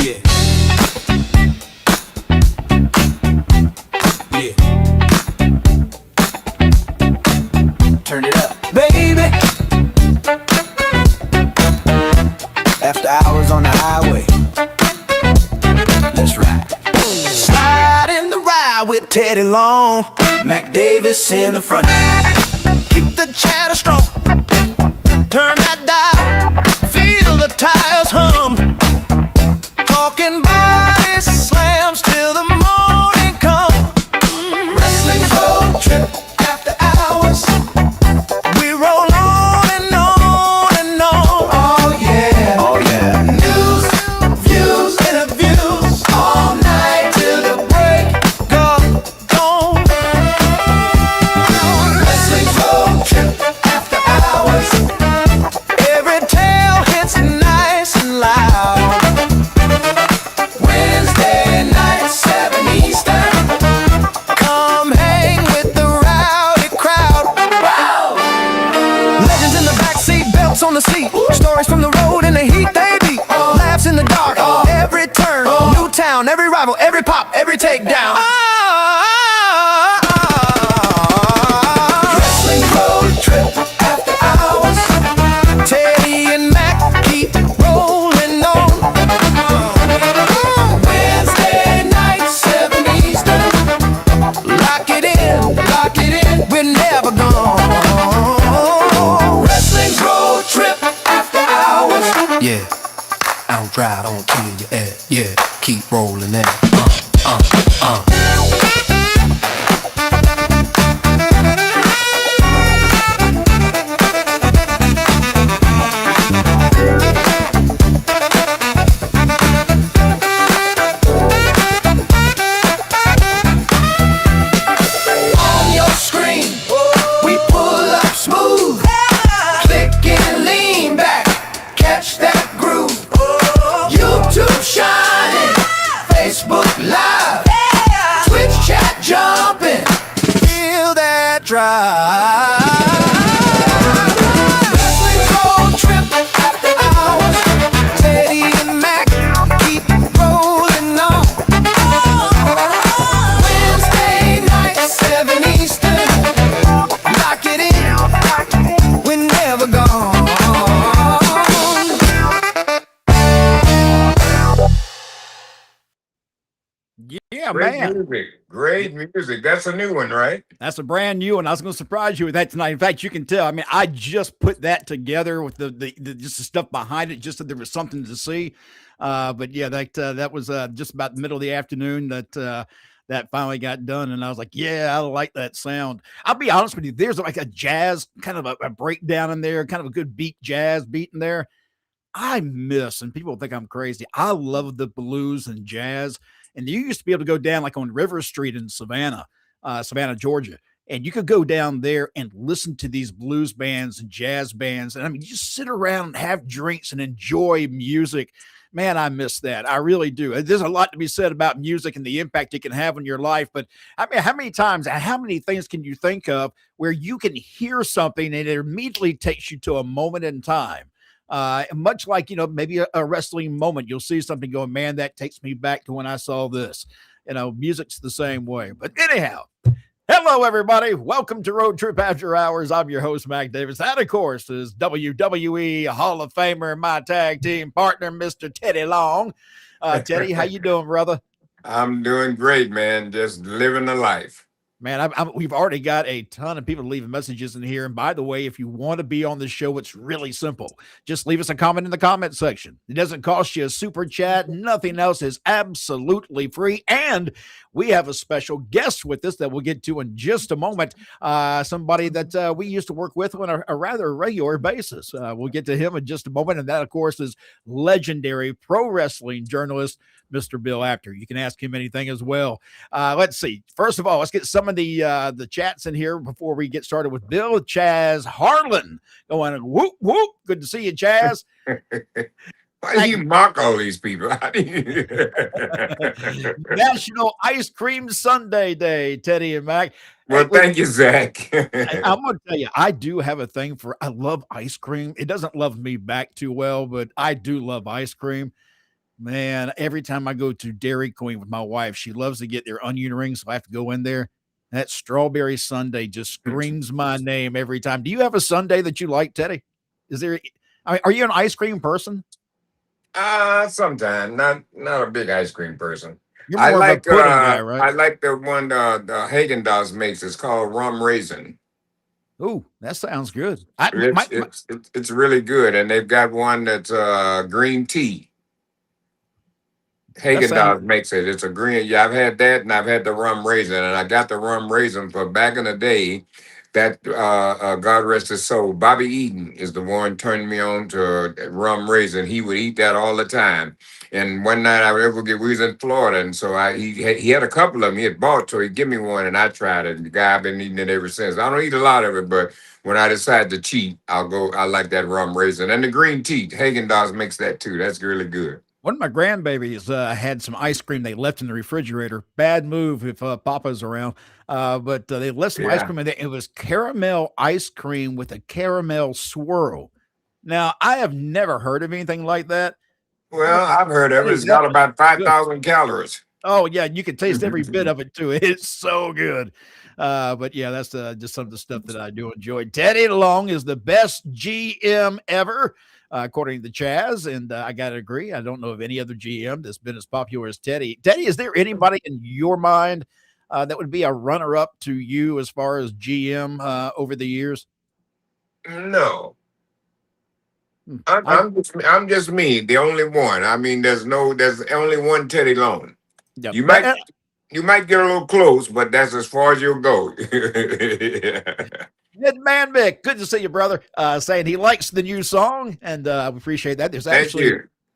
Yeah. Yeah. Turn it up, baby. After hours on the highway, let's ride. Slide in the ride with Teddy Long, Mac Davis in the front. Keep the chatter strong. Turn that dial, feel the tires hum. Talking body slams till the morning come. Wrestling road trip after hours. We roll on and on and on. Oh yeah, oh yeah. News, views, interviews, all night till the break of dawn. Wrestling road trip after hours. Every tale hits nice and loud. Wednesday night, 7 Eastern. Come hang with the rowdy crowd. Wow. Legends in the backseat, belts on the seat. Stories from the road and the heat they beat. Laughs in the dark, every turn. New town, every rival, every pop, every takedown. Wrestling road trip after hours. Teddy and Mac keep rolling on. Wednesday night, 7 Eastern. Lock it in, we're never gone. Wrestling road trip after hours. Yeah, I don't drive, I don't kill your ass. Yeah, keep rolling that. On your screen, we pull up smooth. Click and lean back, catch that groove. YouTube shining, Facebook live, Twitch chat jumping, feel that drive. Wrestling road trip after hours. Teddy and Mac keep rolling on. Wednesday night, 7 Eastern. Lock it in, we're never gone. Yeah, Great man. music. Great music. That's a new one, right? That's a brand new one. I was going to surprise you with that tonight. In fact, you can tell. I mean, I just put that together with the just the stuff behind it, just so there was something to see. But yeah, that was just about the middle of the afternoon that finally got done, and I was like, yeah, I like that sound. I'll be honest with you. There's like a jazz kind of a breakdown in there, kind of a good jazz beat in there. I miss, and people think I'm crazy. I love the blues and jazz. And you used to be able to go down like on River Street in Savannah, Georgia. And you could go down there and listen to these blues bands and jazz bands. And I mean, you just sit around and have drinks and enjoy music. Man, I miss that. I really do. There's a lot to be said about music and the impact it can have on your life. But I mean, how many times, how many things can you think of where you can hear something and it immediately takes you to a moment in time? Much like, maybe a wrestling moment, you'll see something going, man, that takes me back to when I saw this. Music's the same way. But anyhow, hello, everybody. Welcome to Road Trip After Hours. I'm your host, Mac Davis. That, of course, is WWE Hall of Famer, my tag team partner, Mr. Teddy Long. Teddy, how you doing, brother? I'm doing great, man. Just living the life. Man, we've already got a ton of people leaving messages in here. And by the way, if you want to be on the show, it's really simple. Just leave us a comment in the comment section. It doesn't cost you a super chat. Nothing else is absolutely free. And we have a special guest with us that we'll get to in just a moment. Somebody that we used to work with on a rather regular basis. We'll get to him in just a moment. And that, of course, is legendary pro wrestling journalist, Mr. Bill Apter. You can ask him anything as well. Let's see. First of all, let's get some of the chats in here before we get started with Bill. Chaz Harlan going, whoop, whoop. Good to see you, Chaz. Why do you mock all these people? National Ice Cream Sundae Day, Teddy and Mac. Well, thank you, Zach. I'm going to tell you, I do have a thing I love ice cream. It doesn't love me back too well, but I do love ice cream. Man, every time I go to Dairy Queen with my wife, she loves to get their onion rings, so I have to go in there. That strawberry sundae just screams my name every time. Do you have a sundae that you like, Teddy? Is there? Are you an ice cream person? Sometimes not a big ice cream person. You're more of a pudding guy, right? I like the one the Haagen-Dazs makes. It's called rum raisin. Oh, that sounds good. It's really good, and they've got one that's green tea. Haagen-Dazs makes it. It's a green. Yeah, I've had that, and I've had the rum raisin, and I got the rum raisin for back in the day. That God rest his soul, Bobby Eaton is the one turned me on to rum raisin. He would eat that all the time. And one night I would ever we was in Florida, and so he had a couple of them he had bought, so he'd give me one, and I tried it. And the guy, I've been eating it ever since. I don't eat a lot of it, but when I decide to cheat, I like that rum raisin and the green tea. Haagen-Dazs makes that too. That's really good. One of my grandbabies had some ice cream they left in the refrigerator. Bad move if Papa's around. But they left some ice cream in there. It was caramel ice cream with a caramel swirl. Now, I have never heard of anything like that. Well, I've heard of it. It's got about 5,000 calories. Oh, yeah. You can taste every bit of it, too. It's so good. But, yeah, that's just some of the stuff that I do enjoy. Teddy Long is the best GM ever. According to Chaz, and I got to agree. I don't know of any other GM that's been as popular as Teddy. Teddy, is there anybody in your mind that would be a runner-up to you as far as GM over the years? No. I'm just me, the only one. I mean, there's only one Teddy Long. Yep. You might get a little close, but that's as far as you'll go. Good man, Mick. Good to see you, brother. Saying he likes the new song, and we appreciate that.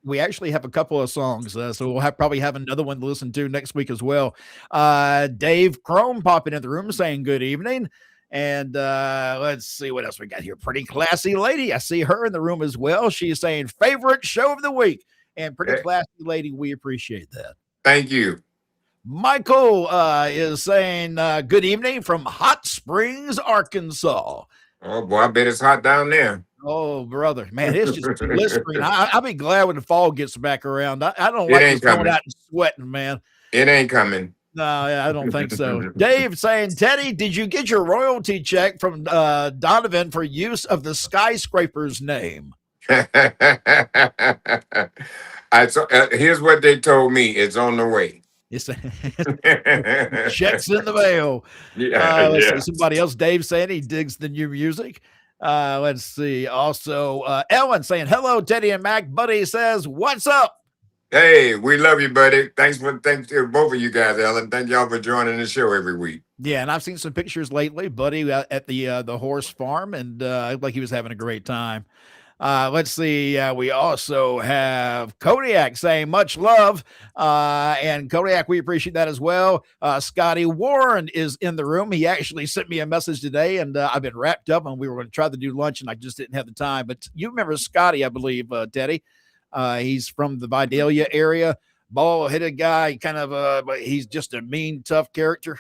We actually have a couple of songs, so we'll probably have another one to listen to next week as well. Dave Chrome popping in the room saying good evening. And let's see what else we got here. Pretty classy lady. I see her in the room as well. She's saying favorite show of the week. And pretty classy lady, we appreciate that. Thank you. Michael is saying good evening from Hot Springs, Arkansas. Oh, boy, I bet it's hot down there. Oh, brother. Man, it's just blistering. I'll be glad when the fall gets back around. I don't like just going out and sweating, man. It ain't coming. No, I don't think so. Dave saying, Teddy, did you get your royalty check from Donovan for use of the skyscraper's name? Here's what they told me. It's on the way. Checks in the mail. Let's see, somebody else, Dave, saying he digs the new music. Let's see. Also, Ellen saying, hello, Teddy and Mac. Buddy says, what's up? Hey, we love you, buddy. Thanks to both of you guys, Ellen. Thank y'all for joining the show every week. Yeah, and I've seen some pictures lately, Buddy, at the horse farm, and like he was having a great time. Let's see. We also have Kodiak saying much love. And Kodiak, we appreciate that as well. Scotty Warren is in the room. He actually sent me a message today, and I've been wrapped up, and we were going to try to do lunch, and I just didn't have the time. But you remember Scotty, I believe, Teddy. He's from the Vidalia area, bald-headed guy, kind of but he's just a mean, tough character.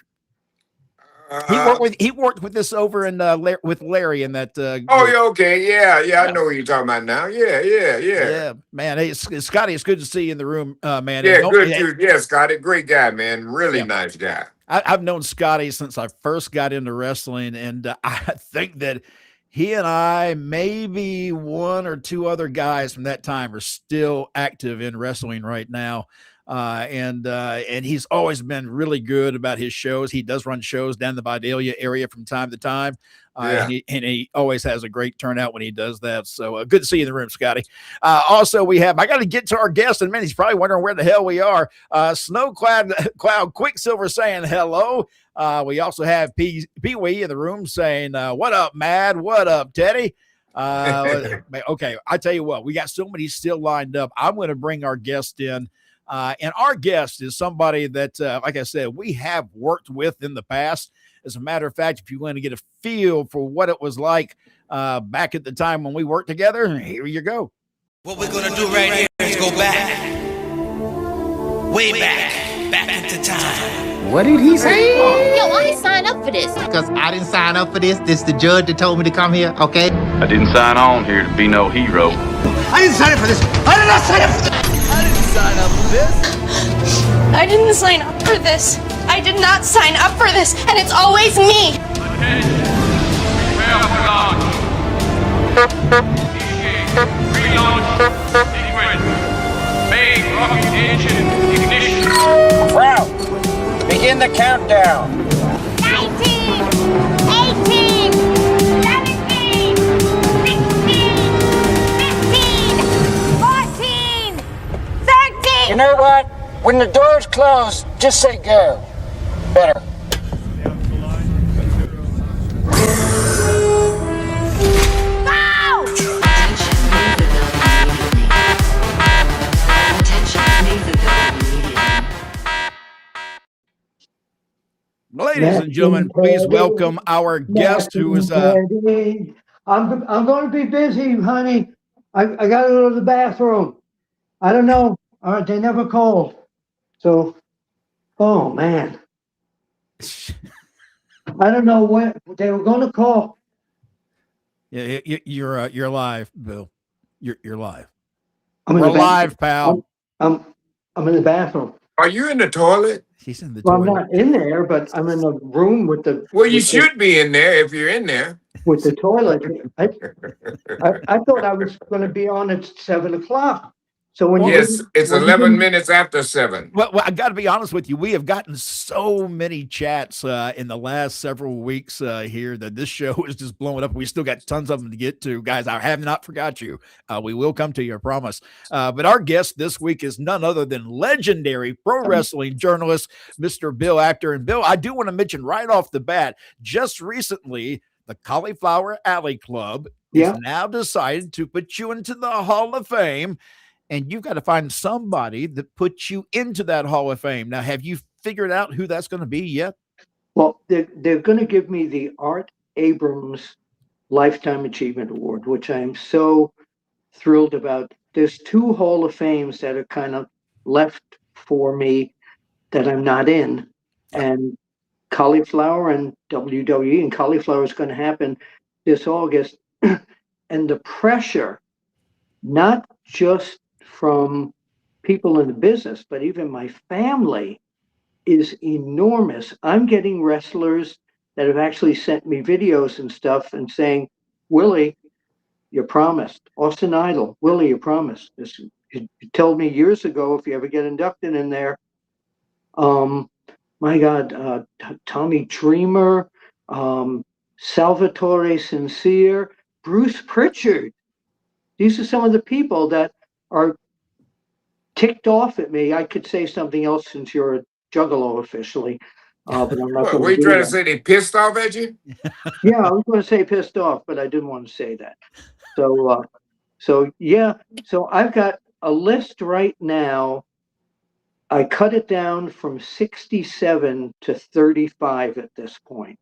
He worked with this over in with Larry in that. Okay, yeah. I know what you're talking about now. Yeah, man. Hey, Scotty, it's good to see you in the room, man. Yeah, good dude. Yeah, Scotty, great guy, man. Really nice guy. I've known Scotty since I first got into wrestling, and I think that he and I, maybe one or two other guys from that time, are still active in wrestling right now. And he's always been really good about his shows. He does run shows down the Vidalia area from time to time. And he always has a great turnout when he does that. So good to see you in the room, Scotty. Also, I got to get to our guest in a minute. He's probably wondering where the hell we are. Cloud Quicksilver saying hello. We also have Pee-wee in the room saying, what up, Mad? What up, Teddy? Okay, I tell you what, we got so many still lined up. I'm going to bring our guest in. And our guest is somebody that, like I said, we have worked with in the past. As a matter of fact, if you want to get a feel for what it was like back at the time when we worked together, here you go. What we're going to do right here is go back. Way back into time. What did he say? Yo, I ain't signed up for this. Because I didn't sign up for this. This is the judge that told me to come here, okay? I didn't sign on here to be no hero. I didn't sign up for this. I did not sign up for this. I didn't sign sign up for this. I didn't sign up for this. I did not sign up for this, and it's always me. Prepare for launch. Relaunch sequence. Main rocket engine ignition. Crowd, begin the countdown. 19, 18, 17, 16, 15, 14, 13. You know what? When the doors close, just say go. Better. Ladies and gentlemen, please welcome our guest who is I'm going to be busy, honey. I got to go to the bathroom. I don't know. They never called. So, oh man, I don't know when they were going to call. Yeah, you're live, Bill. You're live. We're live, pal. I'm in the bathroom. Are you in the toilet? He's in the Well, toilet. I'm not in there, but I'm in the room with the. Well, you should be in there if you're in there. With the toilet. I thought I was going to be on at 7:00. So when Yes, it's 11 minutes after 7. Well, I got to be honest with you. We have gotten so many chats in the last several weeks here that this show is just blowing up. We still got tons of them to get to. Guys, I have not forgot you. We will come to you, I promise. But our guest this week is none other than legendary pro wrestling journalist, Mr. Bill Apter. And Bill, I do want to mention right off the bat, just recently, the Cauliflower Alley Club is now decided to put you into the Hall of Fame. And you've got to find somebody that puts you into that Hall of Fame. Now, have you figured out who that's going to be yet? Well, they're going to give me the Art Abrams Lifetime Achievement Award, which I'm so thrilled about. There's 2 Hall of Fames that are kind of left for me that I'm not in. And Cauliflower and WWE, and Cauliflower is going to happen this August. And the pressure, not just from people in the business, but even my family, is enormous. I'm getting wrestlers that have actually sent me videos and stuff and saying, Willie, you promised. Austin Idol, Willie, you promised. You told me years ago if you ever get inducted in there. My God, Tommy Dreamer, Salvatore Sincere, Bruce Pritchard. These are some of the people that are ticked off at me. I could say something else since you're a juggalo officially, but I'm not going to. Were you trying to say they pissed off at you? Yeah, I was going to say pissed off, but I didn't want to say that. So yeah. So I've got a list right now. I cut it down from 67 to 35 at this point.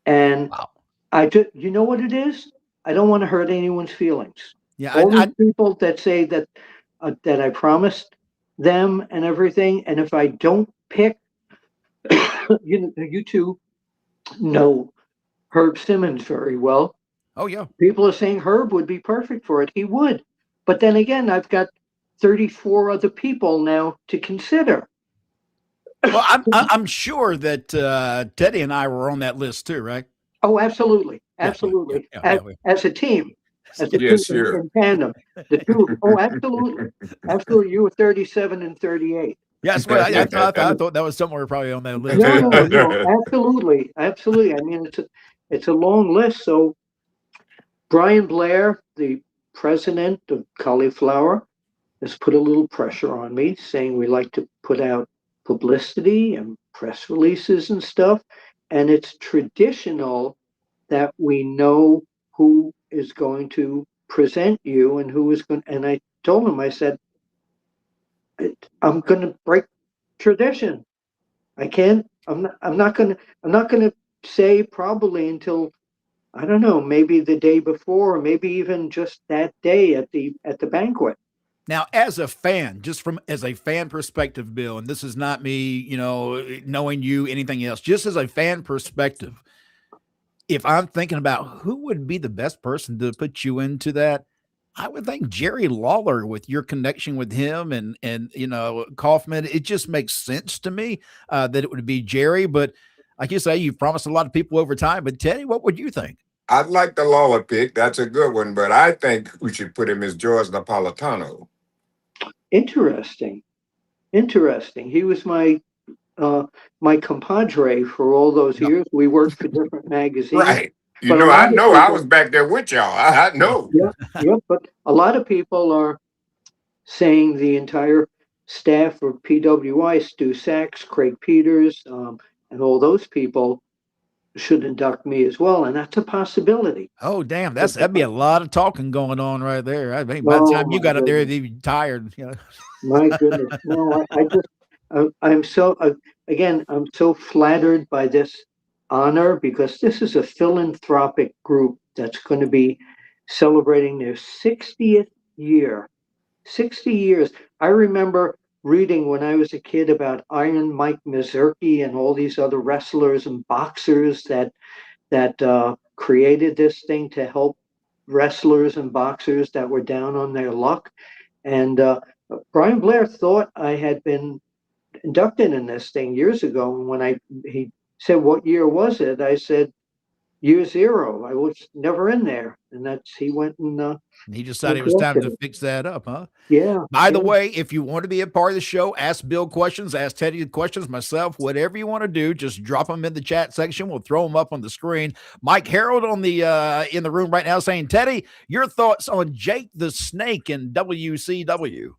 And wow. You know what it is? I don't want to hurt anyone's feelings. Yeah, all these people that say that I promised them and everything, and if I don't pick, you two know Herb Simmons very well. Oh yeah, people are saying Herb would be perfect for it. He would, but then again, I've got 34 other people now to consider. Well, I'm sure that Teddy and I were on that list too, right? Oh, absolutely. As a team. As a yes, team sure. in tandem. The two. Oh, absolutely. Absolutely. You were 37 and 38. Yes, well, I thought that was somewhere probably on that list. No, absolutely. Absolutely. I mean, it's a long list. So Brian Blair, the president of Cauliflower, has put a little pressure on me, saying we like to put out publicity and press releases and stuff. And it's traditional that we know who is going to present you and who is going. And I told him, I said, I'm going to break tradition. I can't. I'm not going to say probably until, I don't know, maybe the day before, or maybe even just that day at the banquet. Now, as a fan, as a fan perspective, Bill, and this is not me, knowing you, anything else, just as a fan perspective, if I'm thinking about who would be the best person to put you into that, I would think Jerry Lawler, with your connection with him and Kaufman, it just makes sense to me that it would be Jerry. But like you say, you've promised a lot of people over time. But Teddy, what would you think? I'd like the Lawler pick. That's a good one, but I think we should put him as George Napolitano. Interesting. Interesting. He was my compadre for all those Yep. years. We worked for different magazines. Right. But a I lot of know. I people- was back there with y'all. I know. Yeah, but a lot of people are saying the entire staff of PWI, Stu Sachs, Craig Peters, and all those people should induct me as well, and that's a possibility. Oh, damn. That'd be a lot of talking going on right there. I mean, by the Oh, time you my got up there, goodness. you'd be tired. My goodness, no, I just, I'm so, again, I'm so flattered by this honor because this is a philanthropic group that's going to be celebrating their 60th year. 60 years. I remember reading when I was a kid about Iron Mike Mazurki and all these other wrestlers and boxers that created this thing to help wrestlers and boxers that were down on their luck. And Brian Blair thought I had been inducted in this thing years ago. And when he said, "What year was it?" I said, "Year zero. I was never in there." And he went and He decided it was time to fix that up, huh? yeah. By the way, if you want to be a part of the show, ask Bill questions, ask Teddy questions, myself, whatever you want to do, just drop them in the chat section. We'll throw them up on the screen. Mike Harold on the in the room right now saying, Teddy, your thoughts on Jake the Snake in WCW?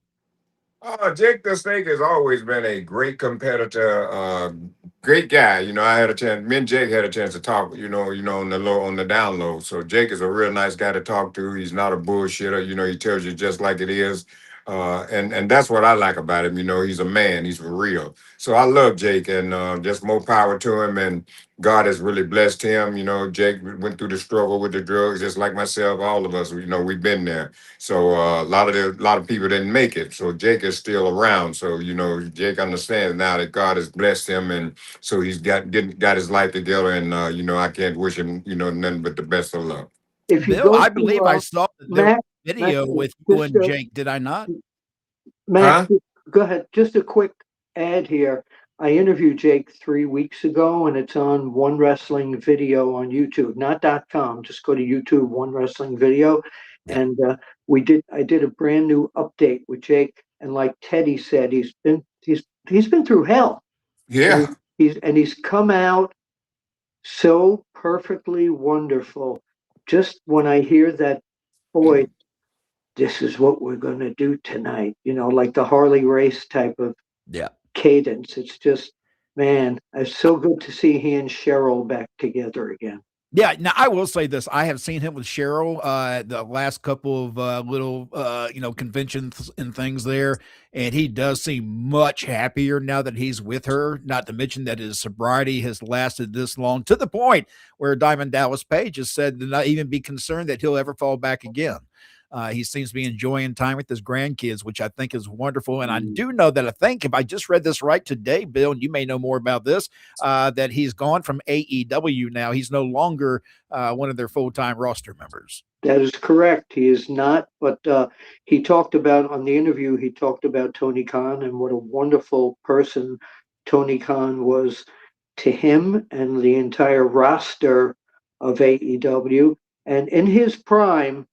Jake the Snake has always been a great competitor, great guy. I had a chance. Me and Jake had a chance to talk. On the down low. So Jake is a real nice guy to talk to. He's not a bullshitter. He tells you just like it is. And that's what I like about him. He's a man. He's for real. So I love Jake, and just more power to him. And God has really blessed him. Jake went through the struggle with the drugs, just like myself. All of us. We've been there. So a lot of people didn't make it. So Jake is still around. So Jake understands now that God has blessed him, and so he's got his life together. And I can't wish him nothing but the best of luck. If you Bill, go I to, believe I saw the video Mac, with you just, and Jake. Did I not? Matt, go ahead. Just a quick ad here. I interviewed Jake 3 weeks ago, and it's on One Wrestling Video on YouTube, not .com. Just go to YouTube, One Wrestling Video, and I did a brand new update with Jake. And like Teddy said, he's been through hell. Yeah. And he's come out so perfectly wonderful. Just when I hear that voice, this is what we're going to do tonight, like the Harley Race type of cadence. It's just, man, it's so good to see he and Cheryl back together again. Yeah, now I will say this. I have seen him with Cheryl the last couple of little, conventions and things there, and he does seem much happier now that he's with her, not to mention that his sobriety has lasted this long, to the point where Diamond Dallas Page has said to not even be concerned that he'll ever fall back again. He seems to be enjoying time with his grandkids, which I think is wonderful. And I do know that if I just read this right today, Bill, and you may know more about this, that he's gone from AEW now. He's no longer one of their full-time roster members. That is correct. He is not, but he talked about, on the interview, he talked about Tony Khan and what a wonderful person Tony Khan was to him and the entire roster of AEW. And in his prime,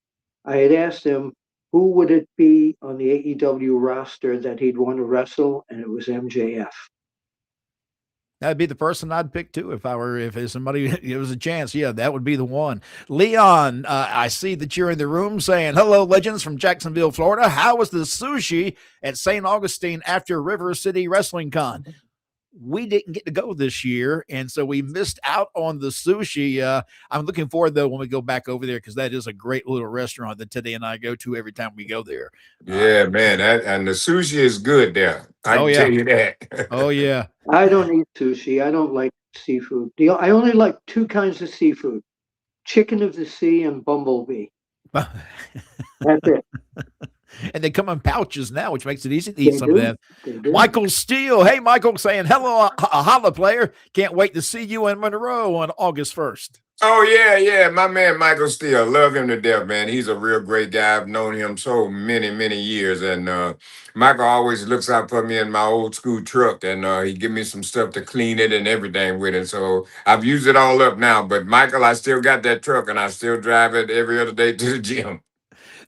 I had asked him, who would it be on the AEW roster that he'd want to wrestle? And it was MJF. That'd be the person I'd pick too if there's somebody, it was a chance. Yeah, that would be the one. Leon, I see that you're in the room saying, hello, legends from Jacksonville, Florida. How was the sushi at St. Augustine after River City Wrestling Con? We didn't get to go this year, and so we missed out on the sushi. I'm looking forward, though, when we go back over there, because that is a great little restaurant that Teddy and I go to every time we go there. Yeah, man, and the sushi is good there. I can tell you that. Oh, yeah. I don't eat sushi. I don't like seafood. I only like two kinds of seafood, chicken of the sea and bumblebee. That's it. And they come in pouches now, which makes it easy to eat some of that. Michael Steele. Hey, Michael, saying, hello, a holla player. Can't wait to see you in Monroe on August 1st. Oh yeah. My man Michael Steele, love him to death, man. He's a real great guy. I've known him so many years, and Michael always looks out for me in my old school truck, and he give me some stuff to clean it and everything with it. So I've used it all up now, but Michael, I still got that truck, and I still drive it every other day to the gym.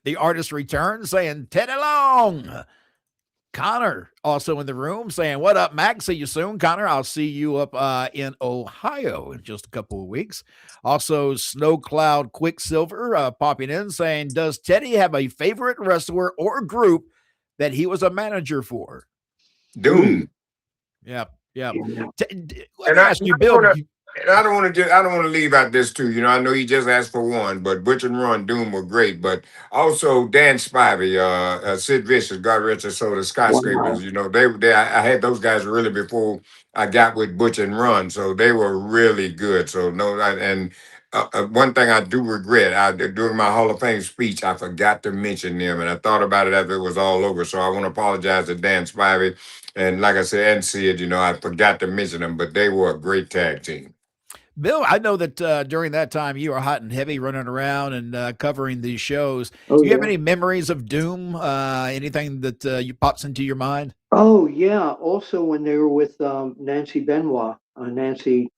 The artist returns saying, Teddy Long. Connor also in the room saying, what up, Mac? See you soon. Connor, I'll see you up in Ohio in just a couple of weeks. Also, Snow Cloud Quicksilver popping in saying, does Teddy have a favorite wrestler or group that he was a manager for? Doom. Yep. Yeah. Let And me ask you, Bill. I don't want to leave out this too. I know he just asked for one, but Butch and Run Doom were great. But also Dan Spivey, Sid Vicious, God rest his soul, the Skyscrapers. Wow. I had those guys really before I got with Butch and Run, so they were really good. So no, one thing I do regret, during my Hall of Fame speech, I forgot to mention them, and I thought about it after it was all over. So I want to apologize to Dan Spivey, and like I said, and Sid. I forgot to mention them, but they were a great tag team. Bill, I know that during that time you were hot and heavy running around and covering these shows. Oh, Do you have yeah. any memories of Doom? Anything that you pops into your mind? Oh, yeah. Also, when they were with Nancy Benoit, Nancy,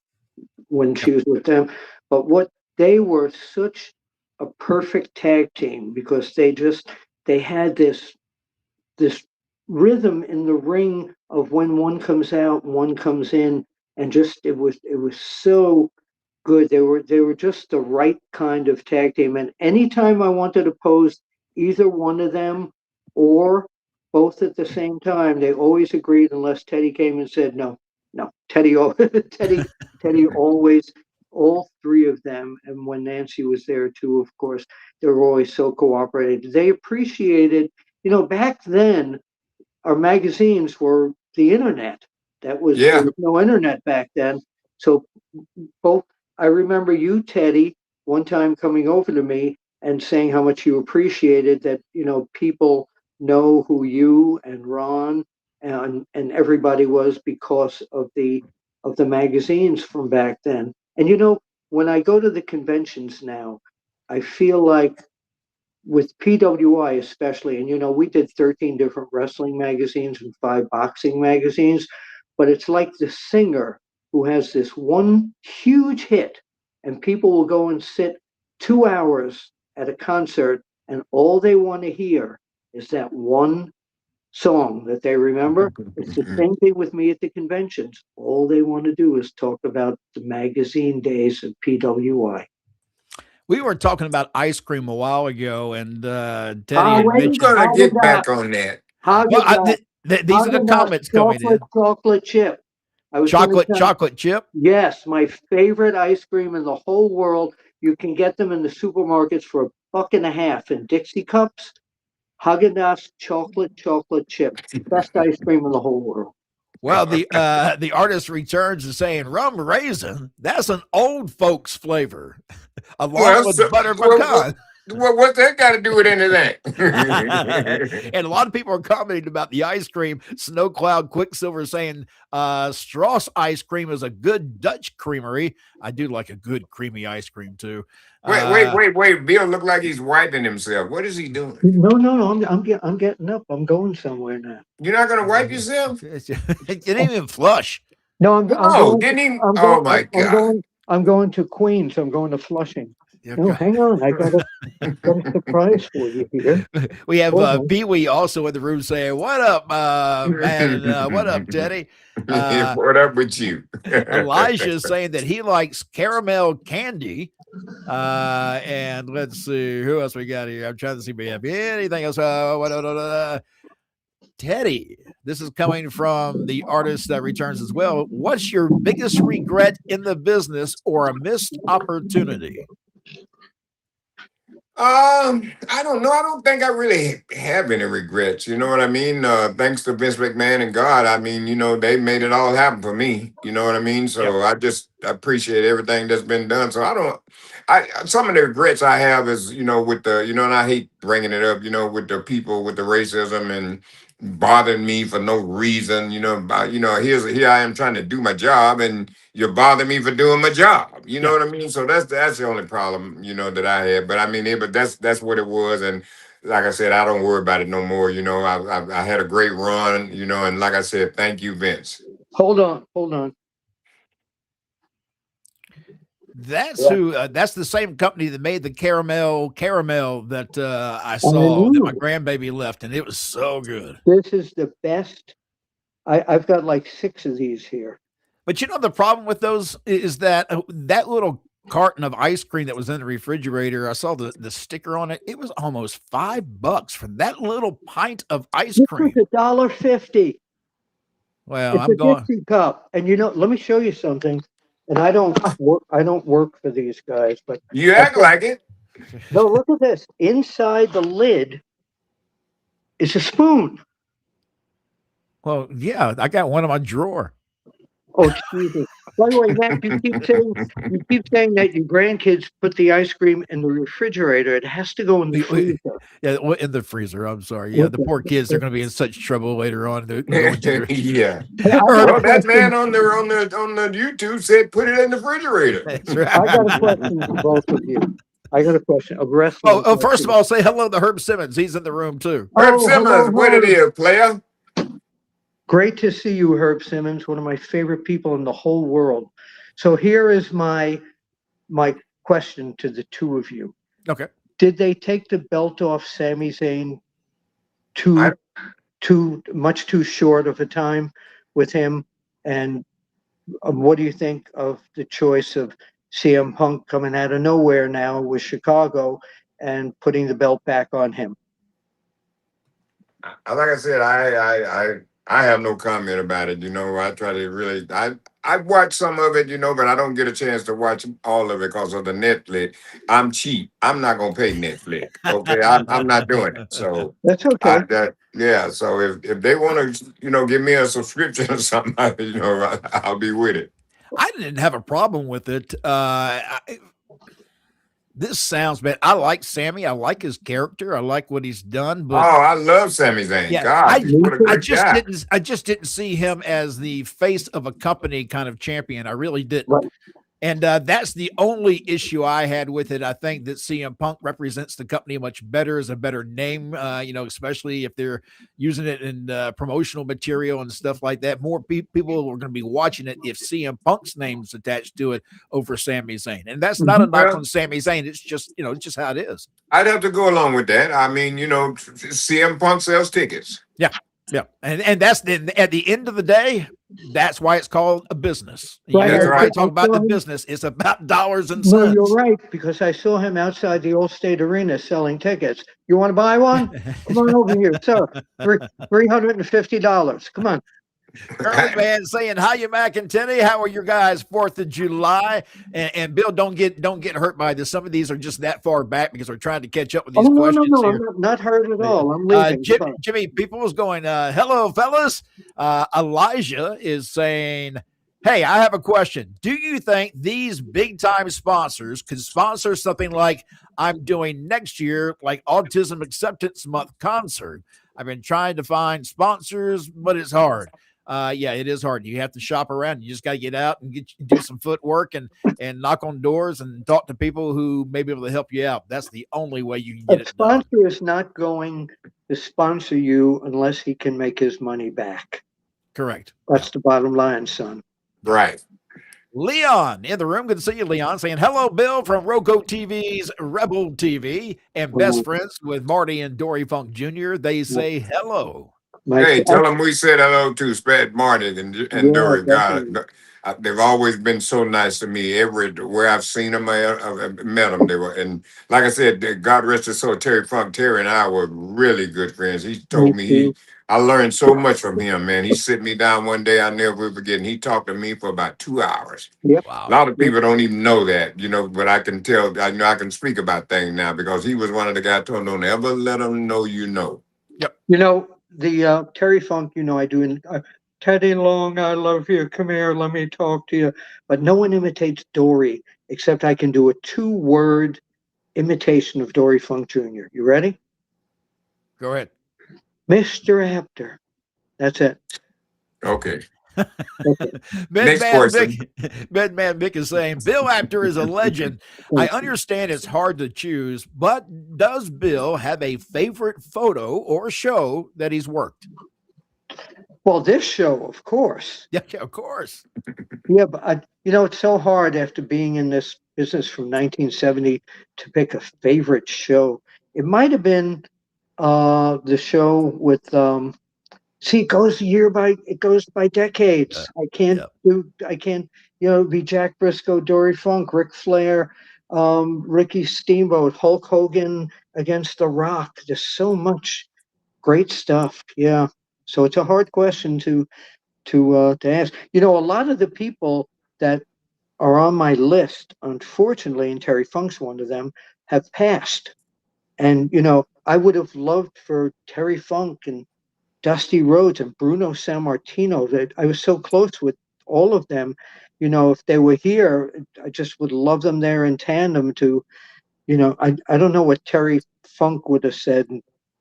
when she was with them, but what they were such a perfect tag team because they had this rhythm in the ring of when one comes out and one comes in, and just it was so good. They were just the right kind of tag team. And anytime I wanted to pose either one of them or both at the same time, they always agreed unless Teddy came and said no, no. Teddy, Teddy always, all three of them. And when Nancy was there too, of course, they were always so cooperative. They appreciated, back then our magazines were the internet. There Yeah. was no internet back then. So both, I remember you, Teddy, one time coming over to me and saying how much you appreciated that, people know who you and Ron and everybody was because of the magazines from back then. And when I go to the conventions now, I feel like with PWI especially, and we did 13 different wrestling magazines and 5 boxing magazines, but it's like the singer who has this one huge hit, and people will go and sit 2 hours at a concert, and all they want to hear is that one song that they remember. It's the same thing with me at the conventions. All they want to do is talk about the magazine days of PWI. We were talking about ice cream a while ago, and Teddy had Wait, We're mentioned. gonna get back on that. Well, Haagen-Dazs. these are the comments coming in. Chocolate chip. I was going to tell Chocolate chip. yes, my favorite ice cream in the whole world. You can get them in the supermarkets for $1.50 in Dixie cups. Haagen-Dazs chocolate chip. Best ice cream in the whole world. Well, the artist returns and saying rum raisin. That's an old folks flavor, along with butter pecan. What's that got to do with anything? And a lot of people are commenting about the ice cream. Snow Cloud Quicksilver saying Strauss ice cream is a good Dutch creamery. I do like a good creamy ice cream too. Wait. Bill look like he's wiping himself. What is he doing? No. I'm getting up. I'm going somewhere now. You're not gonna wipe yourself? It didn't even flush. No, I'm going. Didn't he? I'm Oh going. my I'm God. going. I'm going to Queens. I'm going to Flushing. No, hang on. I got a surprise for you here. We have Pee Wee also in the room saying, "What up, man? And, what up, Teddy?" What up with you? Elijah is saying that he likes caramel candy. And let's see who else we got here. I'm trying to see if we have anything else. Teddy, this is coming from the artist that returns as well. What's your biggest regret in the business or a missed opportunity? I don't know. I don't think I really have any regrets. You know what I mean? Thanks to Vince McMahon and God, I mean, they made it all happen for me. You know what I mean? So I just appreciate everything that's been done. So some of the regrets I have is, with the, and I hate bringing it up, with the people, with the racism and bothering me for no reason. Here I am trying to do my job, and you're bothering me for doing my job. You know what I mean? So that's the only problem, that I had. But I mean, but that's what it was, and like I said, I don't worry about it no more. I had a great run. And like I said, thank you, Vince. Hold on. That's who. That's the same company that made the caramel that I saw that my grandbaby left, and it was so good. This is the best. I've got like 6 of these here. But the problem with those is that that little carton of ice cream that was in the refrigerator, I saw the sticker on it. It was almost $5 for that little pint of ice cream. It's $1.50. Well, it's I'm going Dixie cup, and let me show you something. And I don't work for these guys, but you act like it. No, look at this. Inside the lid is a spoon. Well, yeah, I got one in my drawer. Oh, Jesus. By the way, Matt, you keep saying that your grandkids put the ice cream in the refrigerator. It has to go in the freezer. Yeah, in the freezer. I'm sorry. Yeah, the poor kids, they're going to be in such trouble later on. Yeah. Well, that man on the YouTube said put it in the refrigerator. That's right. I got a question for both of you. I got a question. First of all, say hello to Herb Simmons. He's in the room too. Herb Simmons, what it is, player? Great to see you, Herb Simmons, one of my favorite people in the whole world. So here is my question to the two of you. Okay. Did they take the belt off Sami Zayn much too short of a time with him? And what do you think of the choice of CM Punk coming out of nowhere now with Chicago and putting the belt back on him? Like I said, I have no comment about it. I try to really, I watch some of it, but I don't get a chance to watch all of it because of the Netflix. I'm cheap. I'm not going to pay Netflix. Okay. I'm not doing it. So that's okay. So if they want to, give me a subscription or something, I'll be with it. I didn't have a problem with it. This sounds bad. I like Sammy. I like his character. I like what he's done. But I love Sami Zayn. Yeah, God, I just didn't see him as the face of a company kind of champion. I really didn't. Right. And that's the only issue I had with it. I think that CM Punk represents the company much better, as a better name, especially if they're using it in promotional material and stuff like that. More people are going to be watching it if CM Punk's name's attached to it over Sami Zayn. And that's not a knock on Sami Zayn. It's just, it's just how it is. I'd have to go along with that. I mean, CM Punk sells tickets. Yeah. Yeah. And that's at the end of the day, that's why it's called a business. Right. Talk about the business. It's about dollars and cents. No, you're right, because I saw him outside the Allstate Arena selling tickets. You want to buy one? Come on over here, sir. $350. Come on. Early man saying, "How you, Mac and Teddy? How are your guys 4th of July?" And Bill, don't get hurt by this. Some of these are just that far back because we're trying to catch up with these questions. No, here. I'm not hurt at all. I'm leaving. Jimmy, people was going, "Hello, fellas." Elijah is saying, "Hey, I have a question. Do you think these big time sponsors could sponsor something like I'm doing next year, like Autism Acceptance Month concert? I've been trying to find sponsors, but it's hard." Yeah, it is hard. You have to shop around. You just got to get out and do some footwork and knock on doors and talk to people who may be able to help you out. That's the only way you can get it done. A sponsor is not going to sponsor you unless he can make his money back. Correct. That's the bottom line, son. Right. Leon in the room. Good to see you, Leon, saying hello, Bill from Roco TV's Rebel TV and best friends with Marty and Dory Funk Jr. They say hello. Hey, tell them we said hello to Spad Martin and Dory. God, they've always been so nice to me. Everywhere I've seen them, I've met them. They were, and like I said, God rest his soul, Terry and I were really good friends. He told me I learned so much from him, man. He sit me down one day, I'll never forget, and he talked to me for about 2 hours. Yep. Wow. A lot of people don't even know that, but I can tell, I can speak about things now because he was one of the guys told, don't ever let them know you know. Yep. The Terry Funk, I do. Teddy Long, I love you. Come here, let me talk to you. But no one imitates Dory, except I can do a 2-word imitation of Dory Funk Jr. You ready? Go ahead. Mr. Apter. That's it. Okay. Next Bedman question. Vic, Bedman Vic is saying Bill Apter is a legend. I understand it's hard to choose, but does Bill have a favorite photo or show that he's worked? Well, this show, of course. Yeah, of course. Yeah, but it's so hard after being in this business from 1970 to pick a favorite show. It might have been the show with see, it goes by decades. I can't, be Jack Briscoe, Dory Funk, Ric Flair, Ricky Steamboat, Hulk Hogan against The Rock. There's so much great stuff. Yeah. So it's a hard question to ask. A lot of the people that are on my list, unfortunately, and Terry Funk's one of them, have passed. And, I would have loved for Terry Funk and Dusty Rhodes and Bruno Sammartino, that I was so close with all of them. If they were here, I just would love them there in tandem to, I don't know what Terry Funk would have said.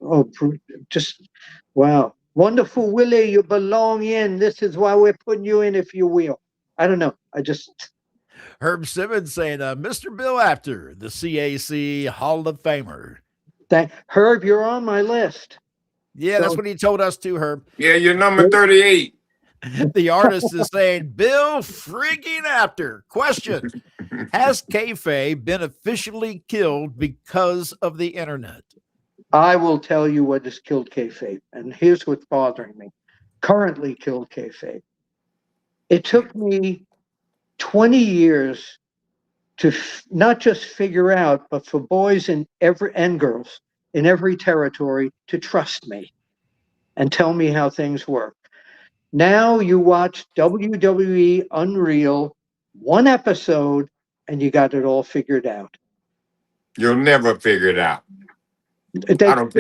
Oh, just, wow. Wonderful Willie, you belong in. This is why we're putting you in, if you will. I don't know. Herb Simmons saying, Mr. Bill Apter, the CAC Hall of Famer. Herb, you're on my list. Yeah, that's what he told us too, Herb. Yeah, you're number 38. The artist is saying, Bill freaking Apter. Question: has kayfabe been officially killed because of the internet? I will tell you what has killed kayfabe, and here's what's bothering me. Currently killed kayfabe. It took me 20 years to not just figure out, but for boys and girls in every territory to trust me and tell me how things work. Now you watch WWE Unreal, one episode, and you got it all figured out. You'll never figure it out. I don't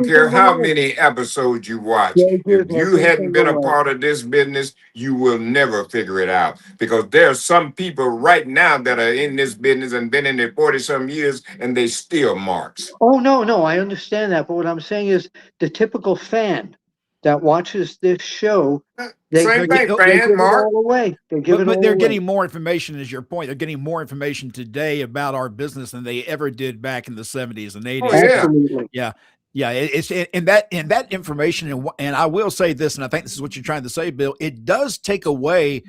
care how many episodes you watch. If you hadn't been a part of this business, you will never figure it out. Because there are some people right now that are in this business and been in it 40-some years, and they still marks. Oh, no, I understand that. But what I'm saying is the typical fan that watches this show, they give it all away. But they're getting more information, is your point. They're getting more information today about our business than they ever did back in the 70s and 80s. Oh, yeah. Absolutely. Yeah. It's in that information, and I will say this, and I think this is what you're trying to say, Bill. It does take away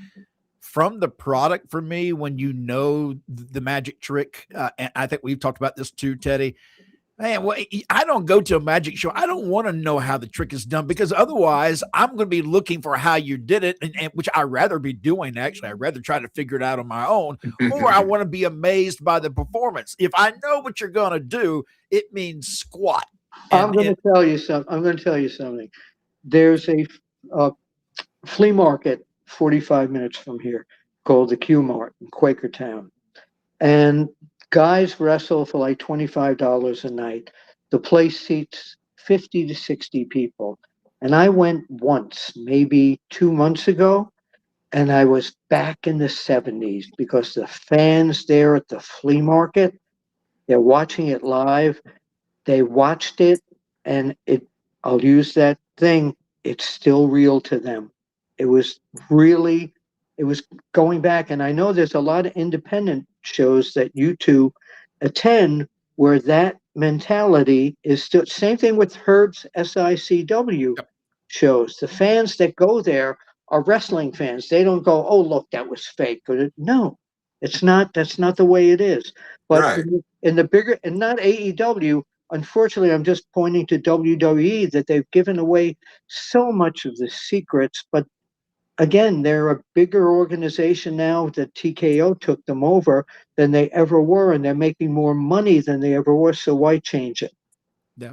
from the product for me when you know the magic trick. And I think we've talked about this too, Teddy. Man, well, I don't go to a magic show. I don't want to know how the trick is done, because otherwise I'm going to be looking for how you did it, and which I'd rather be doing. Actually, I'd rather try to figure it out on my own, or I want to be amazed by the performance. If I know what you're going to do, it means squat. I'm going to tell you something. There's a flea market 45 minutes from here called the Q Mart in Quakertown, and guys wrestle for like $25 a night. The place seats 50 to 60 people. And I went once, maybe 2 months ago, and I was back in the 70s because the fans there at the flea market, they're watching it live. They watched it, and I'll use that thing, it's still real to them. It was going back, and I know there's a lot of independent shows that you two attend where that mentality is still. Same thing with Herb's SICW shows. The fans that go there are wrestling fans. They don't go, oh, look, that was fake. No, it's not. That's not the way it is. But right. in the bigger, and not AEW, unfortunately, I'm just pointing to WWE, that they've given away so much of the secrets. But again, they're a bigger organization now that TKO took them over than they ever were, and they're making more money than they ever were. So why change it? Yeah,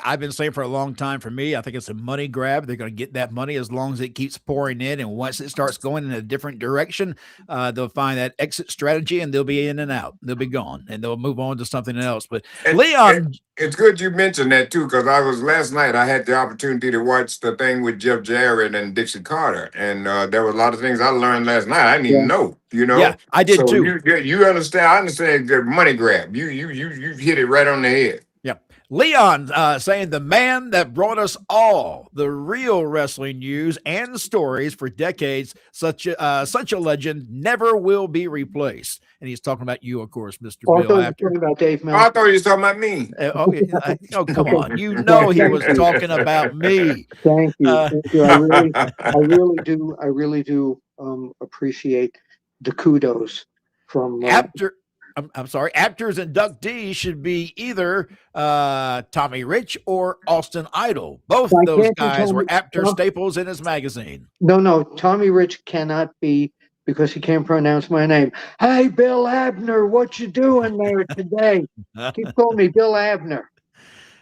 I've been saying for a long time, for me, I think it's a money grab. They're going to get that money as long as it keeps pouring in. And once it starts going in a different direction, they'll find that exit strategy, and they'll be in and out. They'll be gone, and they'll move on to something else. But Leon, it's good you mentioned that too, because last night I had the opportunity to watch the thing with Jeff Jarrett and Dixie Carter, and there were a lot of things I learned last night I didn't even know. Yeah, I did too. You understand? I understand the money grab. You hit it right on the head. Yeah. Leon saying the man that brought us all the real wrestling news and stories for decades, such a legend, never will be replaced. And he's talking about you, of course, Mr. Oh, I Bill thought you were Apter. talking about Dave I Meltzer. thought you was talking about me. Oh, come Okay. on. You know he was talking about me. Thank you. Thank you. I really do appreciate the kudos from Apter, I'm sorry, Apter's inductee should be either Tommy Rich or Austin Idol. Both I those can't do guys were Tommy- Apter Tom- staples in his magazine. No, Tommy Rich cannot be because he can't pronounce my name. Hey, Bill Abner, what you doing there today? Keep calling me Bill Abner.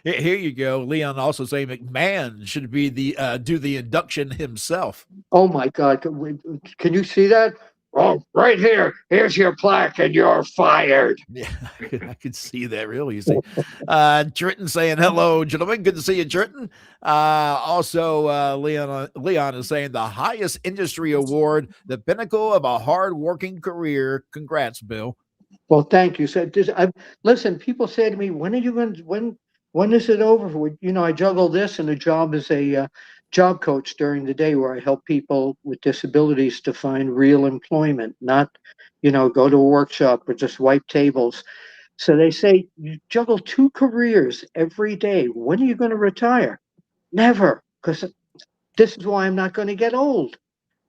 Here you go. Leon also saying McMahon should be the do the induction himself. Oh my God! Can you see that? Oh, right here. Here's your plaque, and you're fired. Yeah, I could see that real easy. Trenton saying hello, gentlemen. Good to see you, Trenton. Also, Leon is saying the highest industry award, the pinnacle of a hard-working career. Congrats, Bill. Well, thank you. So, listen. People say to me, "When are you going? When is it over?" You know, I juggle this and a job as a job coach during the day, where I help people with disabilities to find real employment, not, go to a workshop or just wipe tables. So they say you juggle 2 careers every day. When are you going to retire? Never, because this is why I'm not going to get old.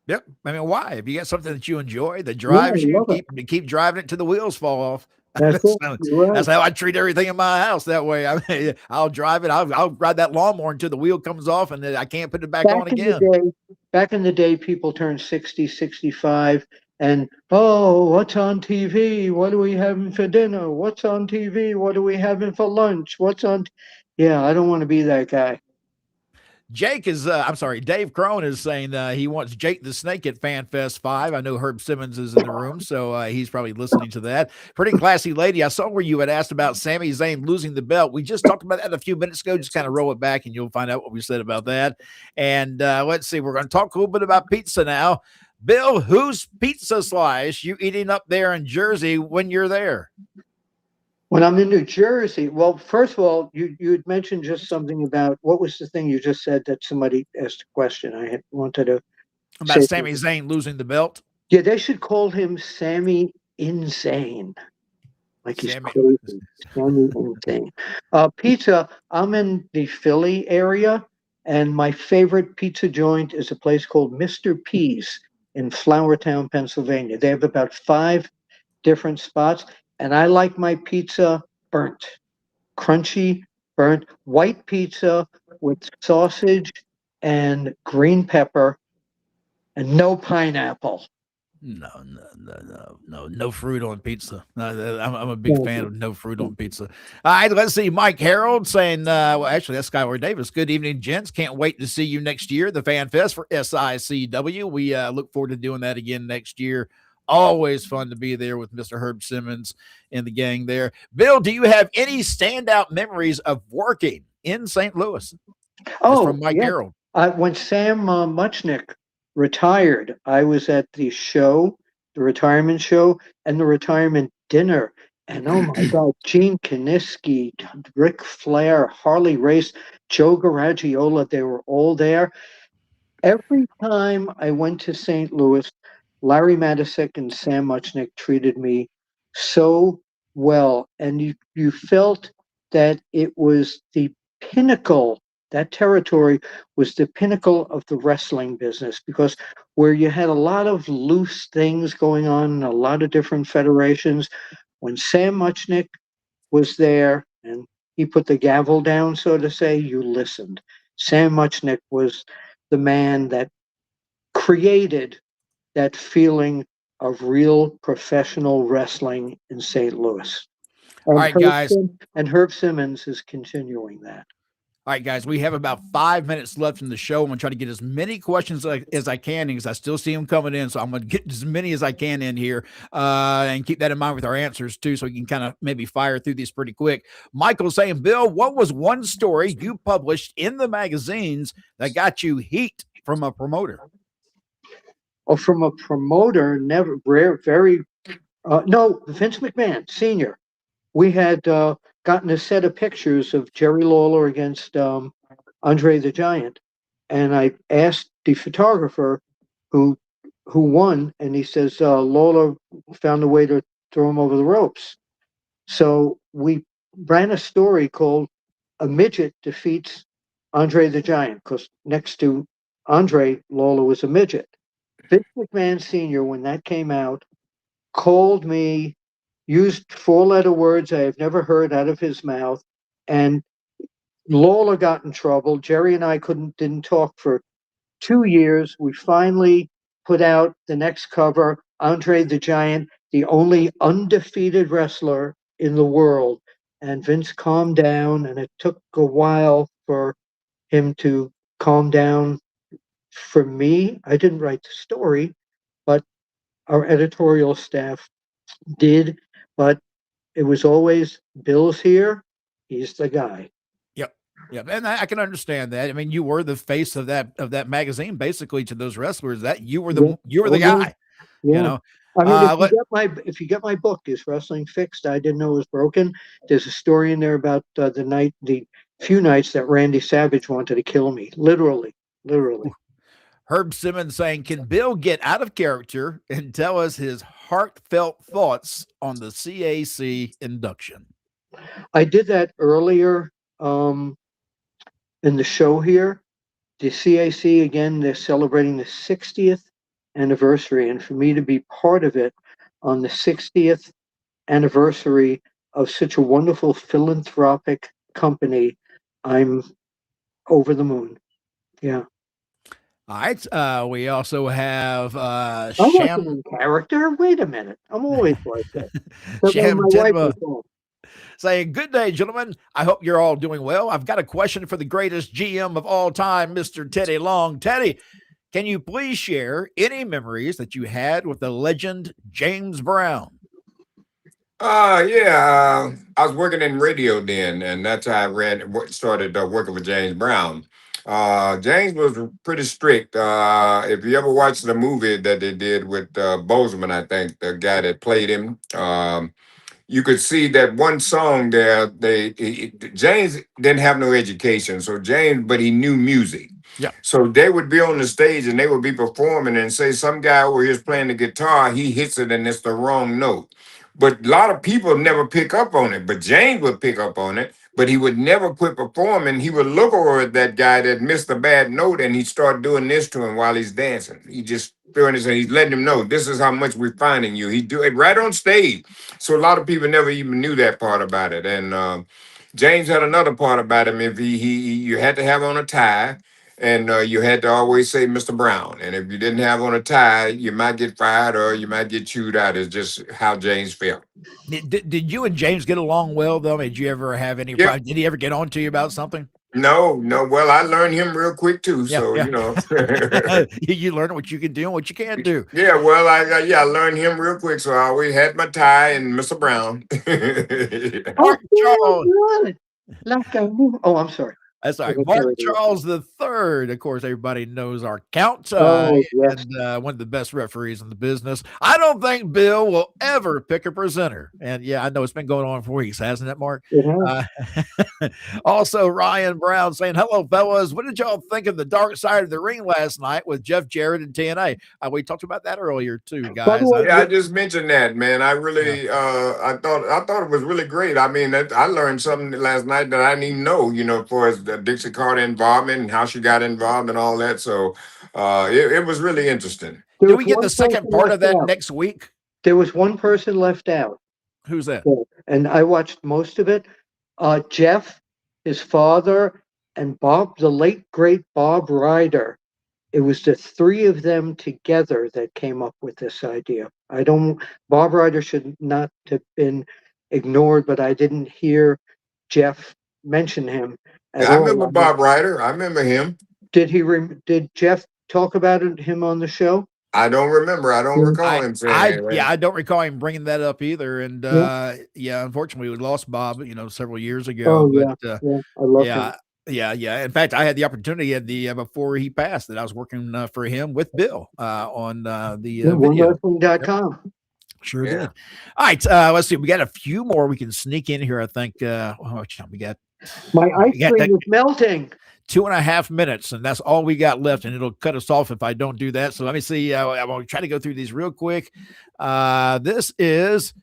Yep. I mean, why? If you got something that you enjoy that drives you, keep driving it till the wheels fall off. That's it. Right. That's how I treat everything in my house. That way, I mean, I'll drive it. I'll ride that lawnmower until the wheel comes off, and then I can't put it back on again. Back in the day, people turned 60, 65, and what's on TV? What are we having for dinner? What's on TV? What are we having for lunch? Yeah, I don't want to be that guy. Dave Crone is saying he wants Jake the Snake at FanFest 5. I know Herb Simmons is in the room, so he's probably listening to that. Pretty classy lady. I saw where you had asked about Sami Zayn losing the belt. We just talked about that a few minutes ago. Just kind of roll it back, and you'll find out what we said about that. And let's see. We're going to talk a little bit about pizza now. Bill, whose pizza slice you eating up there in Jersey when you're there? When I'm in New Jersey, well, first of all, you had mentioned just something about, what was the thing you just said that somebody asked a question? I had wanted to about Sami Zayn losing the belt. Yeah, they should call him Sami Insane. Like he's crazy. Sami Insane. Pizza, I'm in the Philly area, and my favorite pizza joint is a place called Mr. P's in Flourtown, Pennsylvania. They have about 5 different spots. And I like my pizza burnt, crunchy, burnt, white pizza with sausage and green pepper and no pineapple. No fruit on pizza. I'm a big fan of no fruit on pizza. All right, let's see. Mike Harold saying, well, actually, that's Skylar Davis. Good evening, gents. Can't wait to see you next year, the Fan Fest for SICW. We look forward to doing that again next year. Always fun to be there with Mr. Herb Simmons and the gang there. Bill, do you have any standout memories of working in St. Louis? From Mike Harold. When Sam Muchnick retired, I was at the show, the retirement show, and the retirement dinner. And oh my God, Gene Kiniski, Ric Flair, Harley Race, Joe Garagiola, they were all there. Every time I went to St. Louis, Larry Matysek and Sam Muchnick treated me so well. And you felt that it was the pinnacle, that territory was the pinnacle of the wrestling business, because where you had a lot of loose things going on in a lot of different federations, when Sam Muchnick was there and he put the gavel down, so to say, you listened. Sam Muchnick was the man that created that feeling of real professional wrestling in St. Louis. All right, guys. And Herb Simmons is continuing that. All right, guys, we have about 5 minutes left in the show. I'm going to try to get as many questions as I can because I still see them coming in. So I'm going to get as many as I can in here and keep that in mind with our answers, too, so we can kind of maybe fire through these pretty quick. Michael's saying, Bill, what was one story you published in the magazines that got you heat from a promoter? Oh, from a promoter, no, Vince McMahon, Sr. We had got gotten a set of pictures of Jerry Lawler against Andre the Giant, and I asked the photographer who won, and he says Lawler found a way to throw him over the ropes. So we ran a story called "A Midget Defeats Andre the Giant," because next to Andre, Lawler was a midget. Vince McMahon Sr., when that came out, called me, used 4-letter words I have never heard out of his mouth, and Lawler got in trouble. Jerry and I didn't talk for 2 years. We finally put out the next cover, Andre the Giant, the only undefeated wrestler in the world. And Vince calmed down, and it took a while for him to calm down. For me, I didn't write the story, but our editorial staff did. But it was always, Bill's here, he's the guy. Yep. Yeah, and I can understand that. I mean, you were the face of that magazine, basically, to those wrestlers. That you were the guy. Yeah. You know, I mean, if you get my book, Is Wrestling Fixed? I Didn't Know It Was Broken. There's a story in there about the few nights that Randy Savage wanted to kill me. Literally. Herb Simmons saying, "Can Bill get out of character and tell us his heartfelt thoughts on the CAC induction?" I did that earlier in the show here. The CAC, again, they're celebrating the 60th anniversary, and for me to be part of it on the 60th anniversary of such a wonderful philanthropic company, I'm over the moon. Yeah. All right. We also have I wasn't in character. Wait a minute. I'm always like that. Sham My wife Tenma was home. saying, "Good day, gentlemen. I hope you're all doing well. I've got a question for the greatest GM of all time, Mr. Teddy Long. Teddy, can you please share any memories that you had with the legend James Brown?" Yeah, I was working in radio then, and that's how I started working with James Brown. James was pretty strict. If you ever watched the movie that they did with Bozeman, I think the guy that played him, you could see that one song there. James didn't have no education, but he knew music. Yeah. So they would be on the stage and they would be performing, and say some guy over here is playing the guitar, he hits it and it's the wrong note. But a lot of people never pick up on it. But James would pick up on it, but he would never quit performing. He would look over at that guy that missed a bad note, and he'd start doing this to him while he's dancing. He just throwing his, he's letting him know this is how much we're finding you. He'd do it right on stage. So a lot of people never even knew that part about it. And James had another part about him. If you had to have on a tie. And you had to always say Mr. Brown. And if you didn't have on a tie, you might get fired or you might get chewed out. It's just how James felt. Did you and James get along well, though? Did you ever have any problem? Did he ever get on to you about something? No. Well, I learned him real quick, too. Yeah. You know. You learn what you can do and what you can't do. Yeah, well, I learned him real quick. So I always had my tie and Mr. Brown. Oh, I'm sorry. That's all right. Mark Charles III, of course, everybody knows our count. Yes. And one of the best referees in the business. I don't think Bill will ever pick a presenter. And yeah, I know it's been going on for weeks, hasn't it, Mark? It has. Also, Ryan Brown saying, "Hello, fellas. What did y'all think of the dark side of the ring last night with Jeff Jarrett and TNA?" We talked about that earlier too, guys. I just mentioned that, man. I really, I thought it was really great. I mean, I learned something last night that I didn't even know, as far as the Dixie Carter involvement and how she got involved and all that. So it was really interesting. Do we get the second part of that next week? There was one person left out. Who's that? And I watched most of it. Jeff, his father, and Bob, the late great Bob Ryder. It was the three of them together that came up with this idea. Bob Ryder should not have been ignored, but I didn't hear Jeff mention him. I remember Bob Ryder. I remember him. Did Jeff talk about him on the show? I don't remember. I don't recall him saying it. I don't recall him bringing that up either. And unfortunately, we lost Bob, several years ago. I love him. Yeah. In fact, I had the opportunity before he passed that I was working for him with Bill on the video. OneWrestling.com. Sure Yeah. did. All right, let's see. We got a few more we can sneak in here. I think. We got My ice we got cream is melting. 2.5 minutes, and that's all we got left, and it'll cut us off if I don't do that. So let me see. I'm going to try to go through these real quick. This is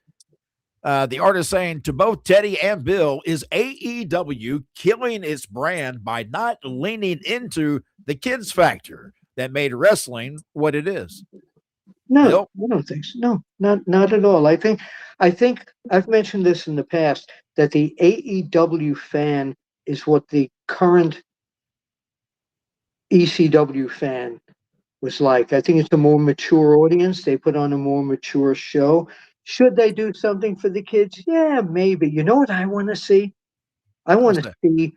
the artist saying to both Teddy and Bill, is AEW killing its brand by not leaning into the kids factor that made wrestling what it is? No, Bill? I don't think so. No, not at all. I think I've mentioned this in the past that the AEW fan is what the current ECW fan was like. I think it's a more mature audience. They put on a more mature show. Should they do something for the kids? Yeah, maybe. You know what I want to see? I want What's to that? see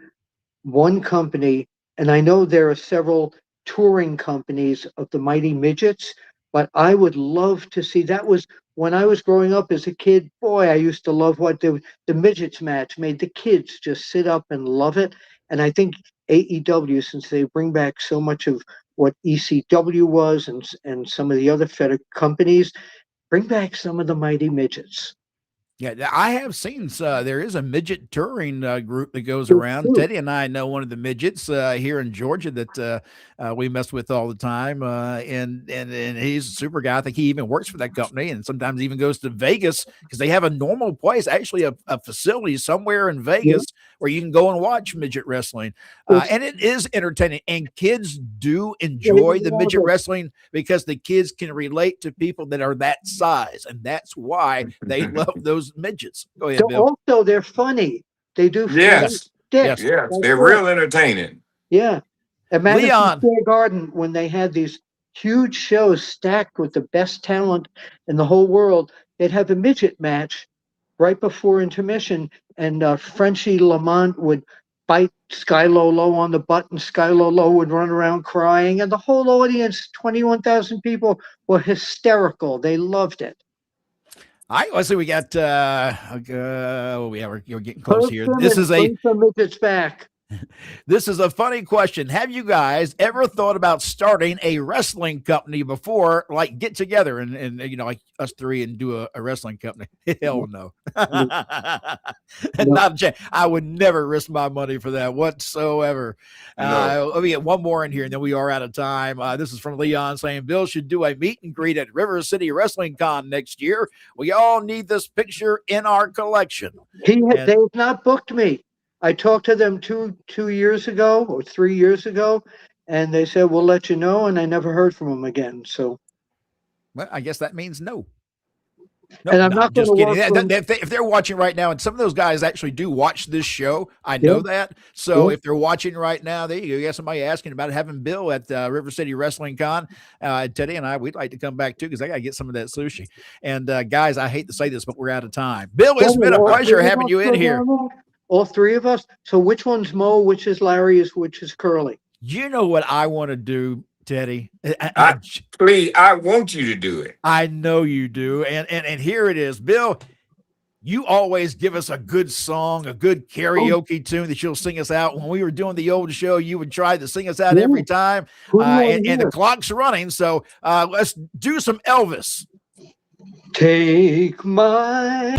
one company, and I know there are several touring companies of the Mighty Midgets, but I would love to see. That was when I was growing up as a kid. Boy, I used to love what the Midgets match made the kids just sit up and love it. And I think AEW, since they bring back so much of what ECW was and some of the other fed companies, bring back some of the Mighty Midgets. Yeah, I have seen there is a midget touring group that goes It's around. true. Teddy and I know one of the midgets here in Georgia that we mess with all the time, and he's a super guy. I think he even works for that company, and sometimes even goes to Vegas because they have a normal place, actually a facility somewhere in Vegas where you can go and watch midget wrestling, and it is entertaining. And kids do enjoy the midget wrestling because the kids can relate to people that are that size, and that's why they love those midgets. Go ahead, So Bill. also, they're funny. They do funny Yes. sticks. Yes. That's They're right. real entertaining. Yeah. At Madison Leon. Square Garden, when they had these huge shows stacked with the best talent in the whole world, they'd have a midget match right before intermission, and Frenchie Lamont would bite Sky Lolo on the butt, and Sky Lolo would run around crying, and the whole audience, 21,000 people, were hysterical. They loved it. All right, let's see. We got we're getting close Herb here. Simmons, bring some midgets back. This is a funny question. Have you guys ever thought about starting a wrestling company before, like get together and like us three and do a wrestling company? Hell no. Not a chance. I would never risk my money for that whatsoever. Let me get one more in here, and then we are out of time. This is from Leon saying Bill should do a meet and greet at River City Wrestling Con next year. We all need this picture in our collection. They've not booked me. I talked to them two years ago or 3 years ago, and they said, we'll let you know, and I never heard from them again. So, well, I guess that means no. And I'm not just gonna kidding. If they're watching right now, and some of those guys actually do watch this show, I know that. So if they're watching right now, there you go. You got somebody asking about having Bill at River City Wrestling Con. Teddy and I, we'd like to come back too because I got to get some of that sushi. And guys, I hate to say this, but we're out of time. Bill, it's been a pleasure having you in here. All three of us. So which one's Mo? Which is Larry? Which is Curly? You know what I want to do, Teddy? Please, I want you to do it. I know you do. And here it is. Bill, you always give us a good song, a good karaoke tune that you'll sing us out. When we were doing the old show, you would try to sing us out every time. And the clock's running. So let's do some Elvis. Take my